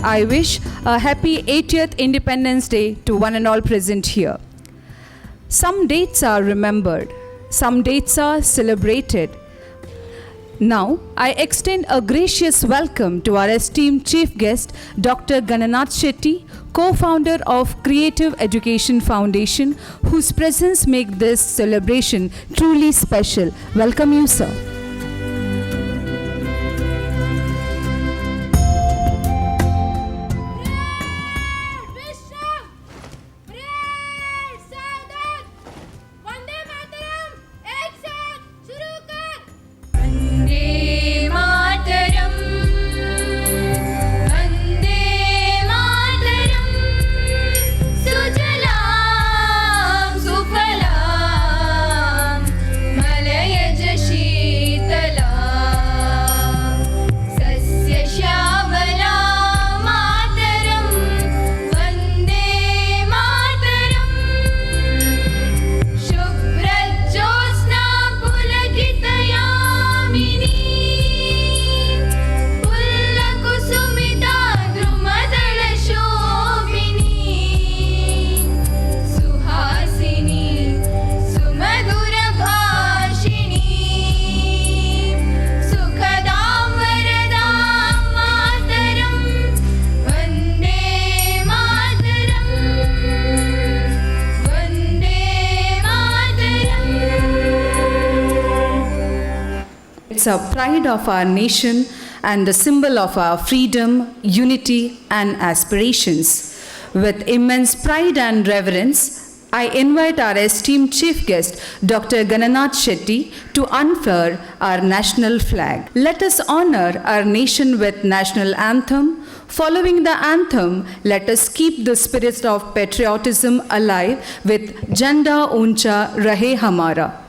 I wish a happy 80th Independence Day to one and all present here. Some dates are remembered, some dates are celebrated. Now, I extend a gracious welcome to our esteemed chief guest, Dr. Gananath Shetty, co-founder of Creative Education Foundation, whose presence makes this celebration truly special. Welcome you, sir. It's a pride of our nation and the symbol of our freedom, unity, and aspirations. With immense pride and reverence, I invite our esteemed chief guest, Dr. Gananath Shetty, to unfurl our national flag. Let us honor our nation with national anthem. Following the anthem, let us keep the spirit of patriotism alive with Jhanda Uncha Rahe Hamara.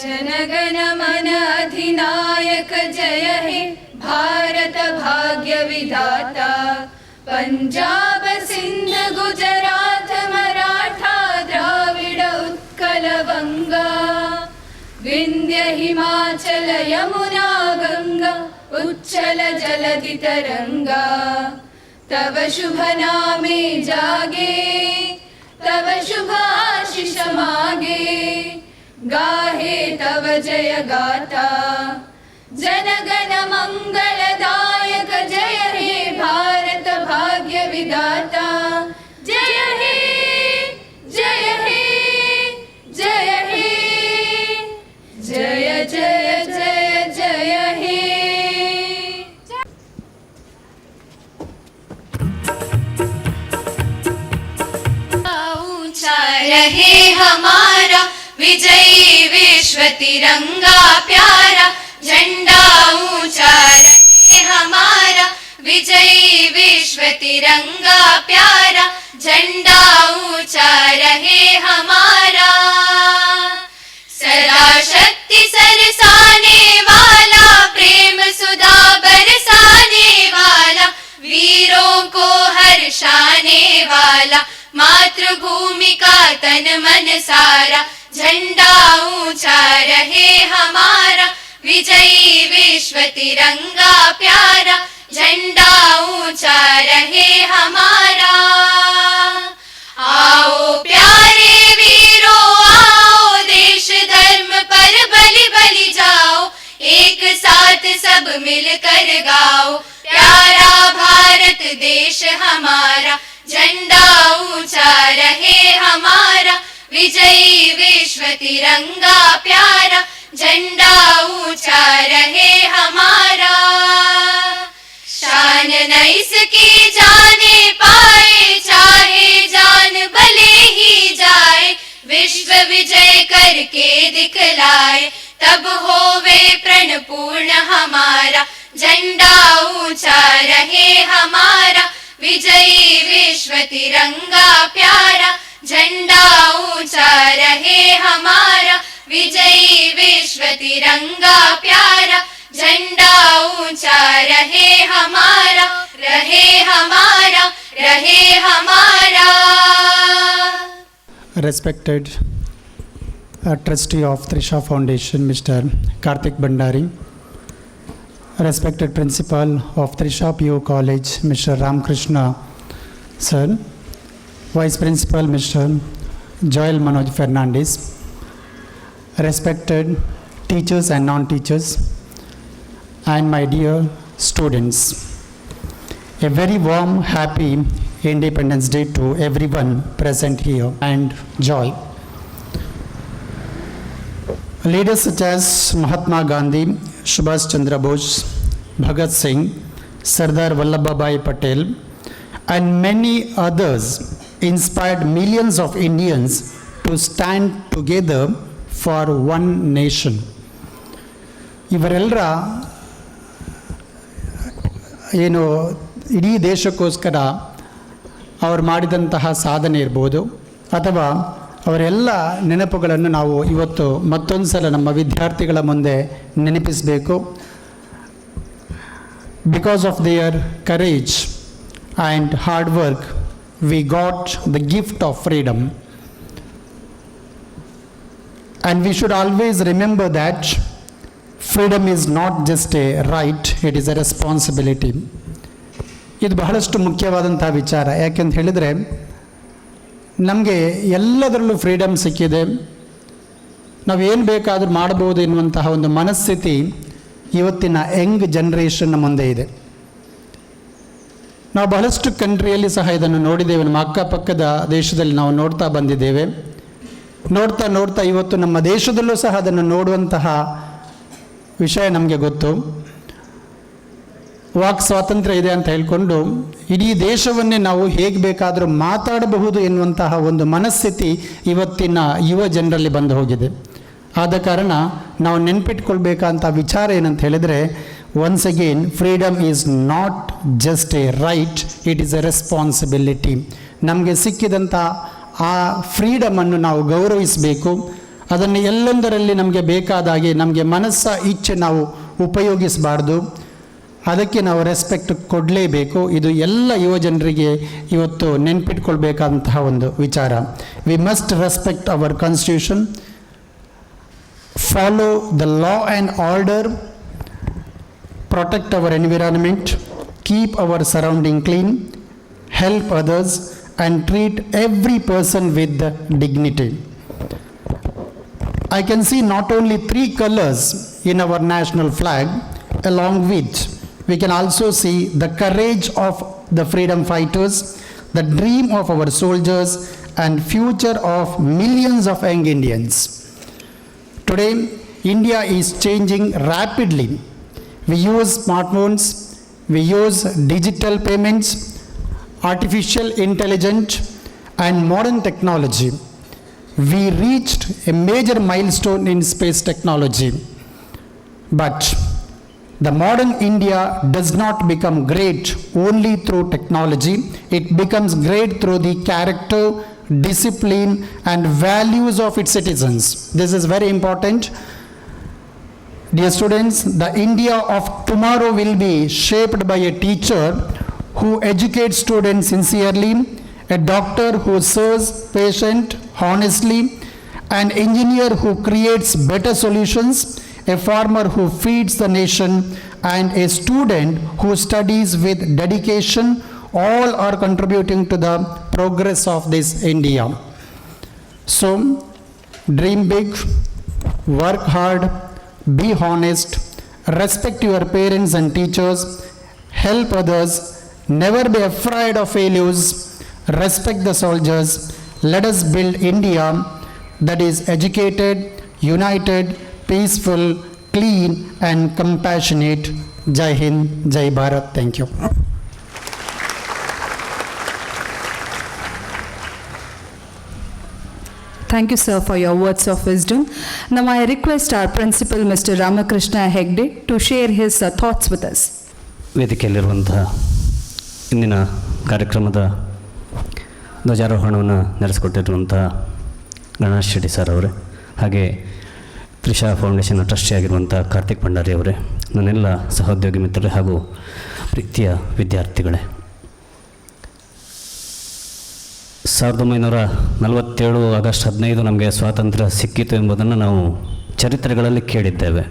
जनगण मन अधिनायक जय हे भारत भाग्य विधाता पंजाब सिंध गुजरात मराठा द्राविड उत्कल बंगा विंध्य हिमाचल यमुना गंगा उच्चल जलधि तरंगा तव शुभ नामे जागे तव शुभ आशीष मागे गाहे तव जय गाथा जनगण मंगलदायक जय हे भारत भाग्य विधाता जय हे जय हे जय हे जय जय जय जय हे ऊंचा रहे हमारा विजयी विश्व तिरंगा प्यारा झंडा ऊंचा रहे हमारा विजयी विश्व तिरंगा प्यारा झंडा ऊंचा रहे हमारा सदा शक्ति सरसाने वाला प्रेम सुधा बरसाने वाला वीरों को हर्षाने वाला मातृभूमि का तन मन सारा झंडा ऊंचा रहे हमारा विजयी विश्व तिरंगा प्यारा झंडा ऊंचा रहे हमारा आओ प्यारे वीरों आओ देश धर्म पर बलि बलि जाओ एक साथ सब मिलकर गाओ प्यारा भारत देश हमारा झंडा ऊंचा रहे हमारा विजयी विश्व तिरंगा प्यारा झंडा ऊंचा रहे हमारा शान न इसकी जाने पाए चाहे जान भले ही जा विश्व तिरंगा प्यारा, झंडा ऊंचा रहे हमारा, विजयी विश्व तिरंगा प्यारा, झंडा ऊंचा रहे हमारा, रहे हमारा, रहे हमारा। Respected Trustee of Trisha Foundation, Mr. Karthik Bhandari, respected Principal of Trisha PU College, Mr. Ramkrishna Sir, Vice Principal Mr. Joel Manoj Fernandez, respected teachers and non-teachers, and my dear students, a very warm, happy Independence Day to everyone present here, and joy. Leaders such as Mahatma Gandhi, Subhash Chandra Bose, Bhagat Singh, Sardar Vallabhbhai Patel, and many others inspired millions of Indians to stand together for one nation. ಇವರೆಲ್ಲರ ಇಡೀ ದೇಶಕ್ಕೋಸ್ಕರ ಅವರು ಮಾಡಿದಂತಹ ಸಾಧನೆ ಇರ್ಬೋದು, ಅಥವಾ ಅವರೆಲ್ಲ ನೆನಪುಗಳನ್ನು ನಾವು ಇವತ್ತು ಮತ್ತೊಂದು ಸಲ ನಮ್ಮ ವಿದ್ಯಾರ್ಥಿಗಳ ಮುಂದೆ ನೆನಪಿಸಬೇಕು. Because of their courage and hard work we got the gift of freedom, and we should always remember that freedom is not just a right, it is a responsibility. ಇದು ಬಹಳಷ್ಟು ಮುಖ್ಯವಾದಂಥ ವಿಚಾರ. ಯಾಕೆಂತ ಹೇಳಿದರೆ ನಮಗೆ ಎಲ್ಲದರಲ್ಲೂ ಫ್ರೀಡಮ್ ಸಿಕ್ಕಿದೆ, ನಾವೇನು ಬೇಕಾದರೂ ಮಾಡ್ಬೋದು ಎನ್ನುವಂತಹ ಒಂದು ಮನಸ್ಥಿತಿ ಇವತ್ತಿನ ಯಂಗ್ ಜನ್ರೇಷನ್ನ ಮುಂದೆ ಇದೆ. ನಾವು ಬಹಳಷ್ಟು ಕಂಟ್ರಿಯಲ್ಲಿ ಸಹ ಇದನ್ನು ನೋಡಿದ್ದೇವೆ, ನಮ್ಮ ಅಕ್ಕಪಕ್ಕದ ದೇಶದಲ್ಲಿ ನಾವು ನೋಡ್ತಾ ಬಂದಿದ್ದೇವೆ. ನೋಡ್ತಾ ನೋಡ್ತಾ ಇವತ್ತು ನಮ್ಮ ದೇಶದಲ್ಲೂ ಸಹ ಅದನ್ನು ನೋಡುವಂತಹ ವಿಷಯ ನಮಗೆ ಗೊತ್ತು. ವಾಕ್ ಸ್ವಾತಂತ್ರ್ಯ ಇದೆ ಅಂತ ಹೇಳಿಕೊಂಡು ಇಡೀ ದೇಶವನ್ನೇ ನಾವು ಹೇಗೆ ಬೇಕಾದರೂ ಮಾತಾಡಬಹುದು ಎನ್ನುವಂತಹ ಒಂದು ಮನಸ್ಥಿತಿ ಇವತ್ತಿನ ಯುವ ಜನರಲ್ಲಿ ಬಂದು ಹೋಗಿದೆ. ಆದ ಕಾರಣ ನಾವು ನೆನ್ಪಿಟ್ಕೊಳ್ಬೇಕಂತ ವಿಚಾರ ಏನಂತ ಹೇಳಿದರೆ, once again freedom is not just a right, it is a responsibility. ನಮಗೆ ಸಿಕ್ಕಿದಂಥ ಆ ಫ್ರೀಡಮನ್ನು ನಾವು ಗೌರವಿಸಬೇಕು. ಅದನ್ನು ಎಲ್ಲೊಂದರಲ್ಲಿ ನಮಗೆ ಬೇಕಾದಾಗೆ ನಮಗೆ ಮನಸ್ಸ ಇಚ್ಛೆ ನಾವು ಉಪಯೋಗಿಸಬಾರ್ದು, ಅದಕ್ಕೆ ನಾವು ರೆಸ್ಪೆಕ್ಟ್ ಕೊಡಲೇಬೇಕು. ಇದು ಎಲ್ಲ ಯುವ ಜನರಿಗೆ ಇವತ್ತು ನೆನ್ಪಿಟ್ಕೊಳ್ಬೇಕಾದಂತಹ ಒಂದು ವಿಚಾರ. We must respect our constitution, follow the law and order, protect our environment, keep our surrounding clean, help others and treat every person with dignity. I can see not only 3 colors in our national flag, along with we can also see the courage of the freedom fighters, the dream of our soldiers, and future of millions of young Indians. Today, India is changing rapidly. We use smartphones, we use digital payments, artificial intelligence, and modern technology. We reached a major milestone in space technology. But the modern India does not become great only through technology. It becomes great through the character, discipline, and values of its citizens. This is very important. Dear students, the India of tomorrow will be shaped by a teacher who educates students sincerely, a doctor who serves patient honestly, an engineer who creates better solutions, a farmer who feeds the nation, and a student who studies with dedication. All are contributing to the progress of this India. So, dream big, work hard, be honest, respect your parents and teachers, help others, never be afraid of failures, respect the soldiers. Let us build India that is educated, united, peaceful, clean, and compassionate. Jai Hind, Jai Bharat. Thank you. Thank you, sir, for your words of wisdom. Now I request our principal, Mr. Ramakrishna Hegde, to share his thoughts with us. ವೇದಿಕೆಯಲ್ಲಿರುವಂತಹ ಇಂದಿನ ಕಾರ್ಯಕ್ರಮದ ಧ್ವಜಾರೋಹಣವನ್ನು ನಡೆಸಿಕೊಟ್ಟಿರುವಂಥ Ganesh Shetty sir ಅವರೇ, ಹಾಗೆ Trisha foundation trustee ಆಗಿರುವಂಥ ಕಾರ್ತಿಕ್ ಭಂಡಾರಿ ಅವರೇ, ನನ್ನೆಲ್ಲ ಸಹೋದ್ಯೋಗಿ ಮಿತ್ರರೇ ಹಾಗೂ ಪ್ರೀತಿಯ ವಿದ್ಯಾರ್ಥಿಗಳೇ, 1947 ಆಗಸ್ಟ್ 15 ನಮಗೆ ಸ್ವಾತಂತ್ರ್ಯ ಸಿಕ್ಕಿತು ಎಂಬುದನ್ನು ನಾವು ಚರಿತ್ರೆಗಳಲ್ಲಿ ಕೇಳಿದ್ದೇವೆ.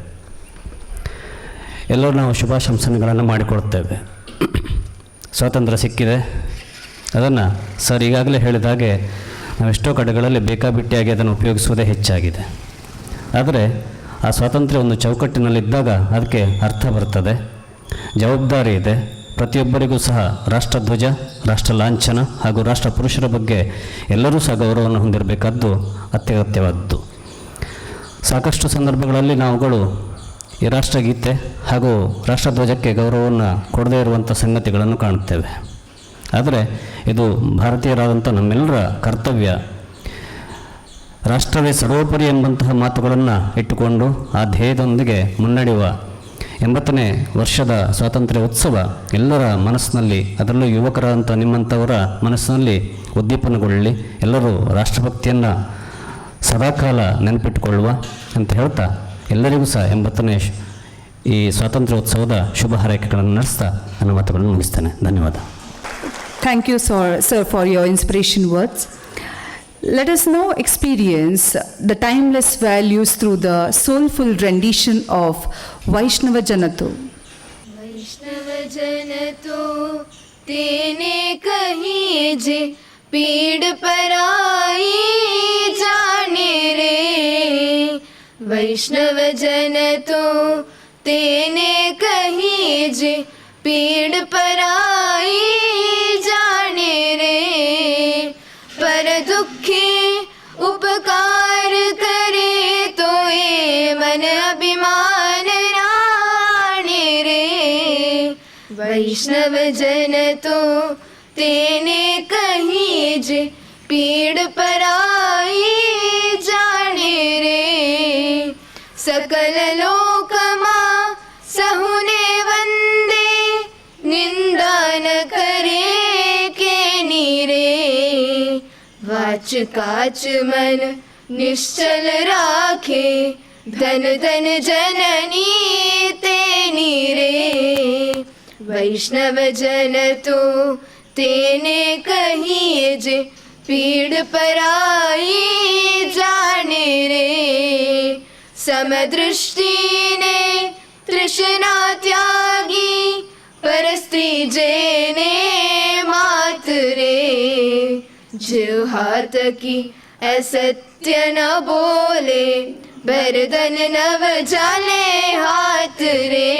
ಎಲ್ಲರೂ ನಾವು ಶುಭಾಶಂಸನೆಗಳನ್ನು ಮಾಡಿಕೊಡ್ತೇವೆ. ಸ್ವಾತಂತ್ರ್ಯ ಸಿಕ್ಕಿದೆ, ಅದನ್ನು ಸರ್ ಈಗಾಗಲೇ ಹೇಳಿದ ಹಾಗೆ ನಾವೆಷ್ಟೋ ಕಡೆಗಳಲ್ಲಿ ಬೇಕಾಬಿಟ್ಟಿಯಾಗಿ ಅದನ್ನು ಉಪಯೋಗಿಸುವುದೇ ಹೆಚ್ಚಾಗಿದೆ. ಆದರೆ ಆ ಸ್ವಾತಂತ್ರ್ಯ ಒಂದು ಚೌಕಟ್ಟಿನಲ್ಲಿದ್ದಾಗ ಅದಕ್ಕೆ ಅರ್ಥ ಬರ್ತದೆ, ಜವಾಬ್ದಾರಿ ಇದೆ. ಪ್ರತಿಯೊಬ್ಬರಿಗೂ ಸಹ ರಾಷ್ಟ್ರಧ್ವಜ, ರಾಷ್ಟ್ರ ಲಾಂಛನ ಹಾಗೂ ರಾಷ್ಟ್ರ ಪುರುಷರ ಬಗ್ಗೆ ಎಲ್ಲರೂ ಸಹ ಗೌರವವನ್ನು ಹೊಂದಿರಬೇಕಾದ್ದು ಅತ್ಯಗತ್ಯವಾದ್ದು. ಸಾಕಷ್ಟು ಸಂದರ್ಭಗಳಲ್ಲಿ ನಾವುಗಳು ಈ ರಾಷ್ಟ್ರಗೀತೆ ಹಾಗೂ ರಾಷ್ಟ್ರಧ್ವಜಕ್ಕೆ ಗೌರವವನ್ನು ಕೊಡದೇ ಇರುವಂಥ ಸಂಗತಿಗಳನ್ನು ಕಾಣುತ್ತೇವೆ. ಆದರೆ ಇದು ಭಾರತೀಯರಾದಂಥ ನಮ್ಮೆಲ್ಲರ ಕರ್ತವ್ಯ. ರಾಷ್ಟ್ರವೇ ಸರ್ವೋಪರಿ ಎಂಬಂತಹ ಮಾತುಗಳನ್ನು ಇಟ್ಟುಕೊಂಡು ಆ ಧ್ಯೇಯದೊಂದಿಗೆ ಮುನ್ನಡೆಯುವ 80ನೇ ವರ್ಷದ ಸ್ವಾತಂತ್ರ್ಯ ಉತ್ಸವ ಎಲ್ಲರ ಮನಸ್ಸಿನಲ್ಲಿ, ಅದರಲ್ಲೂ ಯುವಕರಂಥ ನಿಮ್ಮಂಥವರ ಮನಸ್ಸಿನಲ್ಲಿ ಉದ್ದೀಪನಗೊಳ್ಳಲಿ. ಎಲ್ಲರೂ ರಾಷ್ಟ್ರಭಕ್ತಿಯನ್ನು ಸದಾಕಾಲ ನೆನಪಿಟ್ಟುಕೊಳ್ಳುವ ಅಂತ ಹೇಳ್ತಾ ಎಲ್ಲರಿಗೂ ಸಹ 80ನೇ ಈ ಸ್ವಾತಂತ್ರ್ಯ ಉತ್ಸವದ ಶುಭ ಹಾರೈಕೆಗಳನ್ನು ನಡೆಸ್ತಾ ನನ್ನ ಮಾತುಗಳನ್ನು ಮುಗಿಸ್ತೇನೆ. ಧನ್ಯವಾದ. Thank you, sir, for your inspiration words. Let us now experience the timeless values through the soulful rendition of Vaishnava Janato. वैष्णव जन तो तेने कहिए जे पीड़ पराई जाने रे। वैष्णव जन तो तेने कहिए जे पीड़ पराई जाने रे। पर दुखी उपकार करे तो ये मन अभिमान राणे रे। वैष्णव जन तो तेने कहिए जे पीड़ पराई जाने रे। सकल लोक मां सहुने वंदे निंदा न करे के नीरे। वाच काच मन निश्चल राखे धन धन जननी तेनी रे। वैष्णव जन तो तेने कहिए जे पीड़ पराई जाने रे। समदृष्टि ने तृष्णा त्यागी परस्त्री जेने मात रे। जिव हाथ की असत्य न बोले बरदन नव जाले हाथ रे।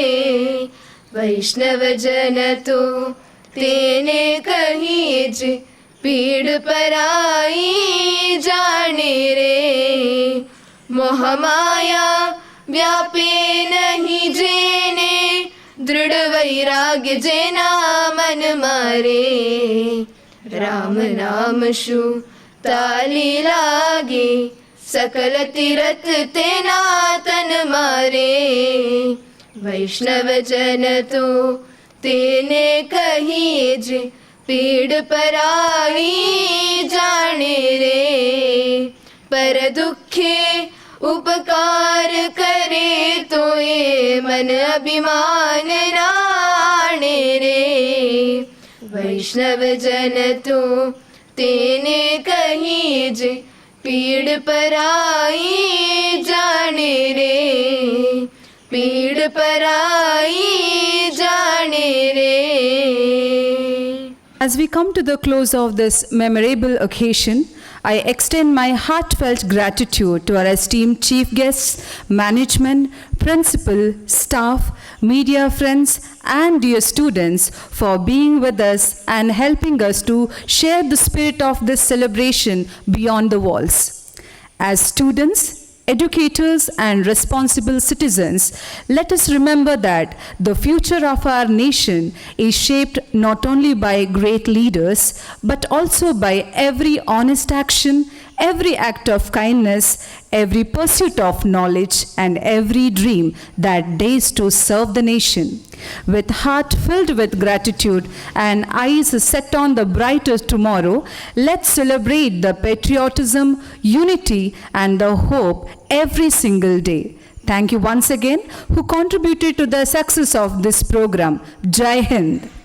वैष्णव जन तो तेने कहिए जे पीड़ पराई जाने रे। मोह माया व्यापे नहीं जेने दृढ़ वैराग्य जेना मन मारे। राम नाम शु ताली लागे सकल तीरथ तेना तन मारे। वैष्णव जन तो तेने कहिए जे पीड़ पराई जाने रे। पर दुखे उपकार करे तो ये मन अभिमान राणे रे। वैष्णव जन तो तेने कहिए जे पीड़ पराई जाने रे। पीड़ पराई जाने रे। As we come to the close of this memorable occasion, I extend my heartfelt gratitude to our esteemed chief guests, management, principal, staff, media friends, and dear students for being with us and helping us to share the spirit of this celebration beyond the walls. As students, educators, and responsible citizens, let us remember that the future of our nation is shaped not only by great leaders, but also by every honest action every act of kindness, every pursuit of knowledge, and every dream that dares to serve the nation. With heart filled with gratitude and eyes set on the brighter tomorrow, let's celebrate the patriotism, unity, and the hope every single day. Thank you once again who contributed to the success of this program. Jai Hind.